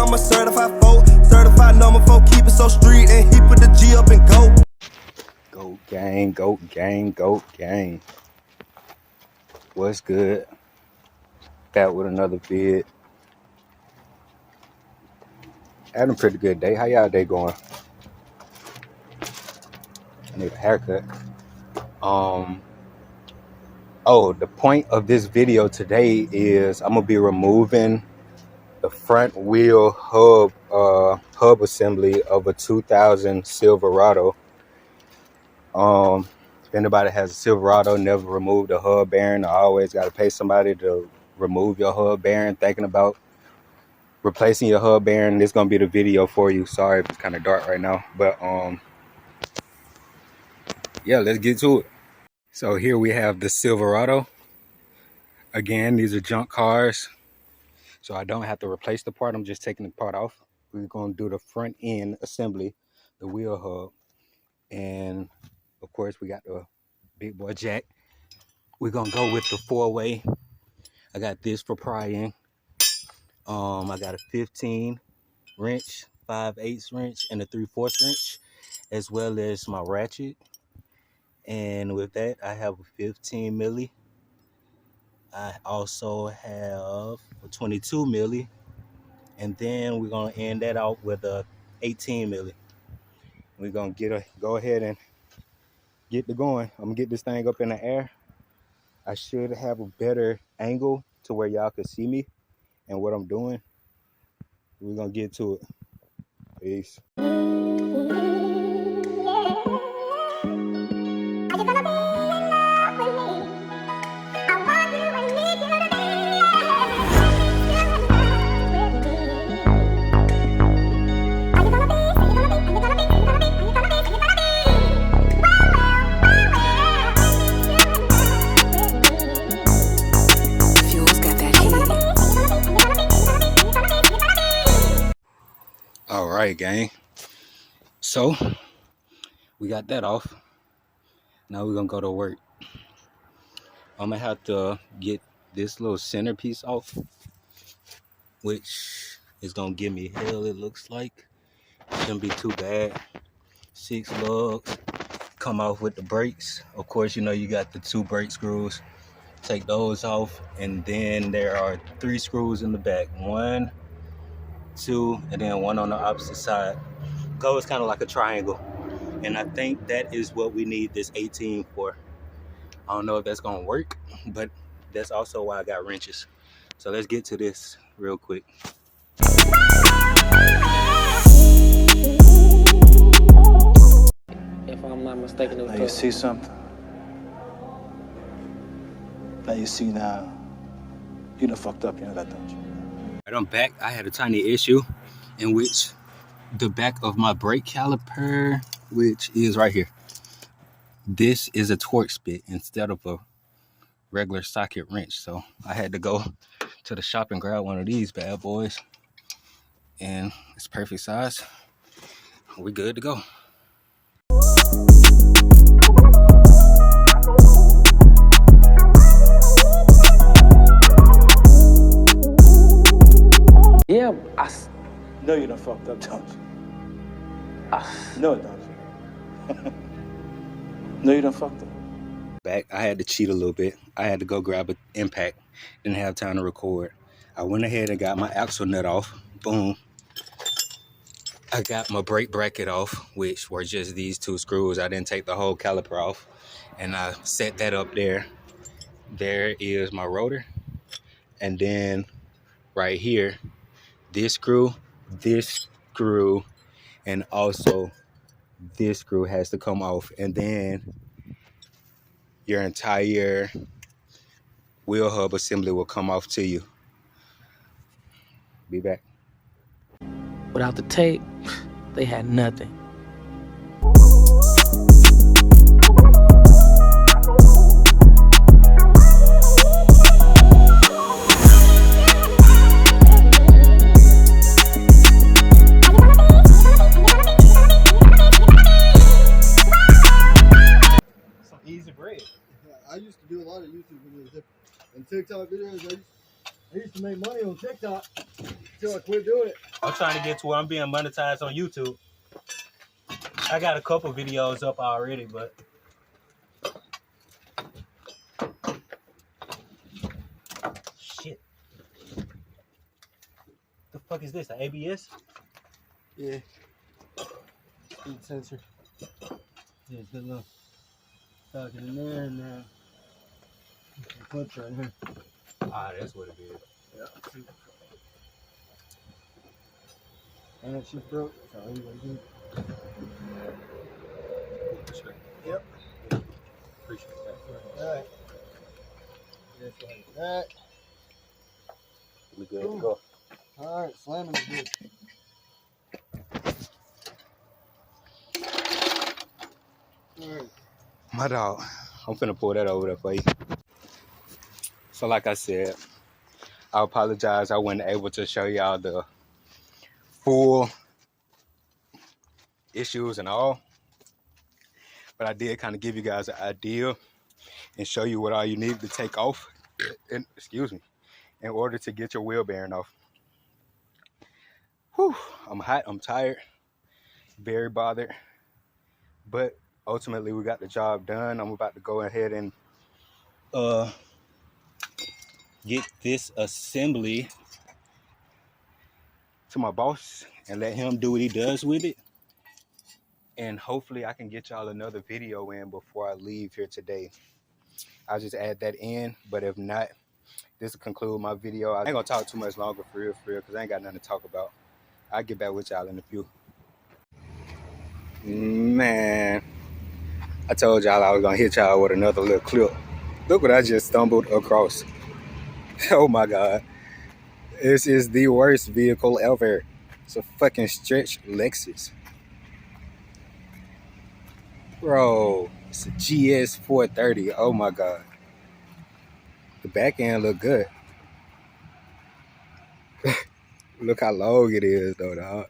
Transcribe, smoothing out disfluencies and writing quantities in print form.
I'm a certified foe. Certified number 4, keep it so street, and he put the G up and go. Goat gang, goat gang, goat gang. What's good? Back with another vid. Had a pretty good day. How y'all day going? I need a haircut. Oh, the point of this video today is I'm gonna be removing the front wheel hub assembly of a 2000 Silverado. If anybody has a Silverado, never removed a hub bearing, I always got to pay somebody to remove your hub bearing. Thinking about replacing your hub bearing, this is gonna be the video for you. Sorry if it's kind of dark right now, but yeah, let's get to it. So here we have the Silverado. Again, these are junk cars, so I don't have to replace the part. I'm just taking the part off. We're gonna do the front end assembly, the wheel hub, and of course we got the big boy jack. We're gonna go with the 4-way. I got this for prying. I got a 15 wrench, 5/8 wrench, and a 3/4 wrench, as well as my ratchet. And with that, I have a 15 milli. I also have a 22 milli, and then we're gonna end that out with a 18 milli. We're gonna go ahead and get the going. I'm gonna get this thing up in the air. I should have a better angle to where y'all can see me and what I'm doing. We're gonna get to it. Peace. All right, gang. So we got that off. Now we're gonna go to work. I'm gonna have to get this little centerpiece off, which is gonna give me hell, it looks like. Shouldn't be too bad. 6 lugs come off with the brakes. Of course, you know you got the 2 brake screws. Take those off, and then there are 3 screws in the back. 1, 2, and then 1 on the opposite side. Goes kind of like a triangle, and I think that is what we need this 18 for. I don't know if that's gonna work, but that's also why I got wrenches. So let's get to this real quick. If I'm not mistaken, it was now you see something. Now you see now. You done fucked up, you know that, don't you? Right, I'm back. I had a tiny issue in which the back of my brake caliper, which is right here, this is a torque spit instead of a regular socket wrench. So I had to go to the shop and grab one of these bad boys, and it's perfect size. We good to go. Yeah, No, you done fucked up, don't you? No, don't you? No, you done fucked up. Back, I had to cheat a little bit. I had to go grab an impact. Didn't have time to record. I went ahead and got my axle nut off. Boom. I got my brake bracket off, which were just these 2 screws. I didn't take the whole caliper off, and I set that up there. There is my rotor, and then right here, this screw, and also this screw has to come off, and then your entire wheel hub assembly will come off to you. Be back. without the tape, they had nothing. Easy bread. I used to do a lot of YouTube videos and TikTok videos. I used to make money on TikTok until I quit doing it. I'm trying to get to where I'm being monetized on YouTube. I got a couple videos up already, but shit. The fuck is this? The ABS? Yeah. Speed sensor. Yeah, it's good enough. Tuck it in there and Clutch right here. ah, that's what it is. Yeah. And that shit broke. So anyway, yep. Appreciate that. All right. Just like that. We good to go. All right, slamming is good. All right. My dog. I'm finna pull that over there for you. So like I said, I apologize I wasn't able to show y'all the full issues and all. But I did kind of give you guys an idea and show you what all you need to take off, and excuse me, in order to get your wheel bearing off. Whew, I'm hot, I'm tired, very bothered, but ultimately we got the job done. I'm about to go ahead and get this assembly to my boss and let him do what he does with it. And hopefully I can get y'all another video in before I leave here today. I'll just add that in, but if not, this will conclude my video. I ain't gonna talk too much longer for real, because I ain't got nothing to talk about. I'll get back with y'all in a few. Man, I told y'all I was gonna hit y'all with another little clip. Look what I just stumbled across. Oh my God. This is the worst vehicle ever. It's a fucking stretch Lexus. Bro, it's a GS 430. Oh my God. The back end look good. Look how long it is though, dog.